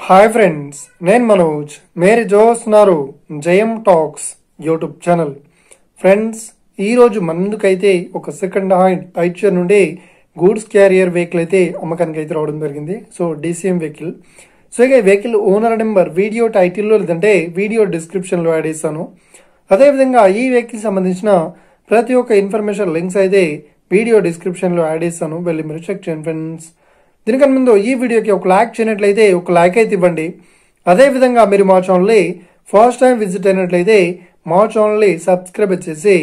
Hi friends, నేను మనోజ్. మీరు చూస్తున్నారు జయం టాక్స్ యూట్యూబ్ ఛానల్. ఫ్రెండ్స్, ఈరోజు ముందుకైతే ఒక సెకండ్ హ్యాండ్ ఐచర్ నుండి గూడ్స్ క్యారియర్ వెహికల్ అయితే అమ్మకానికి అయితే రావడం జరిగింది. So DCM vehicle. సో ఇక వెహికల్ ఓనర్ నెంబర్ వీడియో టైటిల్లో లేదంటే వీడియో డిస్క్రిప్షన్లో యాడ్ చేస్తాను. అదేవిధంగా ఈ వెహికల్ సంబంధించిన ప్రతి ఒక్క ఇన్ఫర్మేషన్ లింక్స్ అయితే వీడియో డిస్క్రిప్షన్లో యాడ్ చేస్తాను, వెళ్ళి మీరు చెక్ చేయండి ఫ్రెండ్స్. దీనికన్నా ముందు ఈ వీడియోకి ఒక లైక్ చేయనట్లయితే ఒక లైక్ అయితే ఇవ్వండి. అదేవిధంగా మీరు మా ఛానల్ని ఫస్ట్ టైం విజిట్ అయినట్లయితే మా ఛానల్ని సబ్స్క్రైబ్ చేసి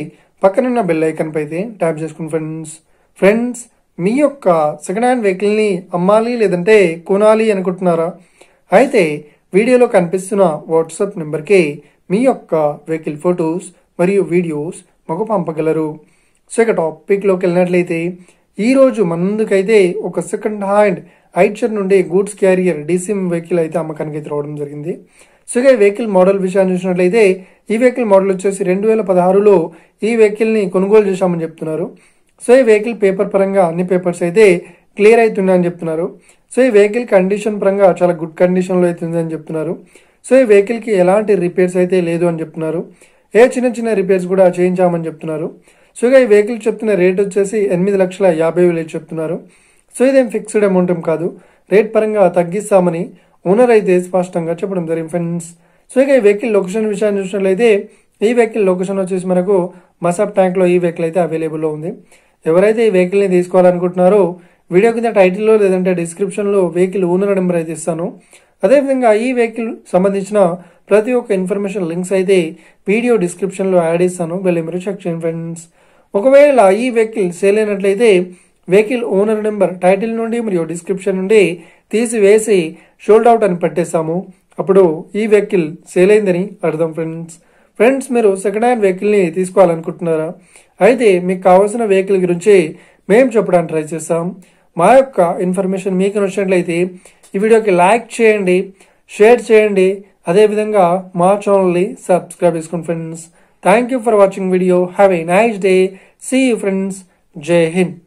పక్కనున్న బెల్ ఐకాన్ పై అయితే ట్యాప్ చేసుకోండి ఫ్రెండ్స్. మీ యొక్క సెకండ్ హ్యాండ్ వెహికల్ని అమ్మాలి లేదంటే కొనాలి అనుకుంటున్నారా? అయితే వీడియోలో కనిపిస్తున్న వాట్సాప్ నెంబర్కి మీ యొక్క వెహికల్ ఫొటోస్ మరియు వీడియోస్ మాకు పంపగలరు. సో ఇక టాపిక్లోకి వెళ్ళినట్లయితే ఈరోజు ముందుకైతే ఒక సెకండ్ హ్యాండ్ ఐచర్ నుండి గూడ్స్ క్యారియర్ డీసీఎం వెహికల్ అయితే అమ్మకానికి అయితే రావడం జరిగింది. సో ఇక ఈ వెహికల్ మోడల్ విషయాన్ని చూసినట్లయితే ఈ వెహికల్ మోడల్ వచ్చేసి 2016లో ఈ వెహికల్ని కొనుగోలు చేశామని చెప్తున్నారు. సో ఈ వెహికల్ పేపర్ పరంగా అన్ని పేపర్స్ అయితే క్లియర్ అవుతున్నాయని చెప్తున్నారు. సో ఈ వెహికల్ కండిషన్ పరంగా చాలా గుడ్ కండిషన్లో అవుతుందని చెప్తున్నారు. సో ఈ వెహికల్కి ఎలాంటి రిపేర్స్ అయితే లేదు అని చెప్తున్నారు. చిన్న రిపేర్స్ కూడా చేయించామని చెప్తున్నారు. సో ఇక ఈ వెహికల్ చెప్తున్న రేట్ వచ్చేసి 8,50,000 చెప్తున్నారు. సో ఇదేం ఫిక్స్డ్ అమౌంట్ ఏం కాదు, రేట్ పరంగా తగ్గిస్తామని ఓనర్ అయితే స్పష్టంగా చెప్పడం జరిగింది ఫ్రెండ్స్. సో ఇక ఈ వెహికల్ లొకేషన్ విషయాన్ని చూసినట్లయితే ఈ వెహికల్ లొకేషన్ వచ్చేసి మనకు మసాబ్ ట్యాంక్లో ఈ వెహికల్ అయితే అవైలబుల్లో ఉంది. ఎవరైతే ఈ వెహికల్ని తీసుకోవాలనుకుంటున్నారో వీడియో కింద టైటిల్లో లేదంటే డిస్క్రిప్షన్లో వెహికల్ ఓనర్ నెంబర్ అయితే ఇస్తాను. అదేవిధంగా ఈ వెహికల్ సంబంధించిన ప్రతి ఒక్క ఇన్ఫర్మేషన్ లింక్స్ అయితే వీడియో డిస్క్రిప్షన్లో యాడ్ చేస్తాను, వెళ్ళి మీరు చెక్ చేయండి ఫ్రెండ్స్. ఒకవేళ ఈ వెహికల్ సేల్ అయినట్లయితే వెహికల్ ఓనర్ నెంబర్ టైటిల్ నుండి మరియు డిస్క్రిప్షన్ నుండి తీసివేసి షోల్డ్ అవుట్ అని పెట్టేస్తాము. అప్పుడు ఈ వెహికల్ సేల్ అయిందని అర్థం ఫ్రెండ్స్. మీరు సెకండ్ హ్యాండ్ వెహికల్ని తీసుకోవాలనుకుంటున్నారా? అయితే మీకు కావాల్సిన వెహికల్ గురించి మేము చెప్పడానికి ట్రై చేస్తాం. మా యొక్క ఇన్ఫర్మేషన్ మీకు నచ్చినట్లయితే ఈ వీడియోకి లైక్ చేయండి, షేర్ చేయండి, అదేవిధంగా మా ఛానల్ని సబ్స్క్రైబ్ చేసుకోండి friends. Thank you for watching video. Have a nice day. See you friends. Jai Hind.